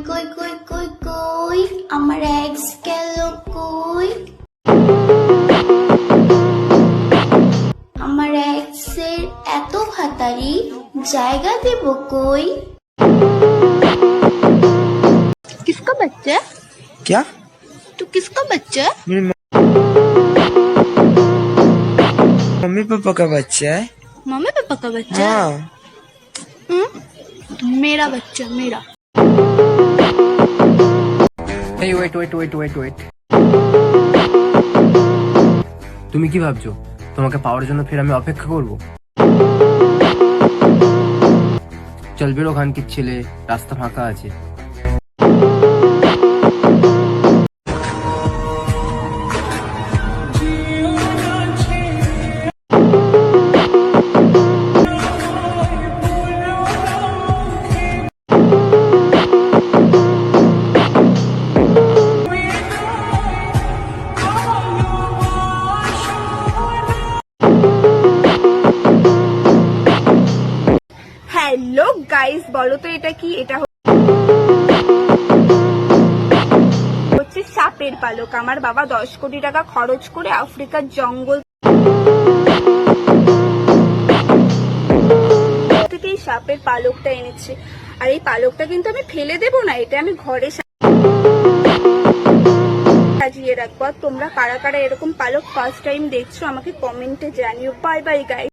কই কই কই কই আমার এক্স গেল কই, আমার এক্সের এত ভাতারি জায়গা দেব কই। किसका बच्चा? क्या? तू किसका बच्चा? मेरी मम्मी पापा का बच्चा है। मम्मी पापा का बच्चा? हाँ। मेरा बच्चा मेरा। এই ওয়েট তুমি কি ভাবছো তোমাকে পাওয়ার জন্য ফির আমি অপেক্ষা করব? চল বেরো খানকির ছেলে, রাস্তা ফাঁকা আছে। হ্যালো গাইস, বলো তো এটা কি? এটা হচ্ছে সাপের পালক। আমার বাবা 10 কোটি টাকা খরচ করে আফ্রিকার জঙ্গল থেকে এই সাপের পালকটা এনেছে। আর এই পালকটা কিন্তু আমি ফেলে দেবো না, এটা আমি ঘরে সাজিয়ে রাখবো। আর তোমরা কারা কারা এরকম পালক ফার্স্ট টাইম দেখছো আমাকে কমেন্টে জানিও। Bye bye guys.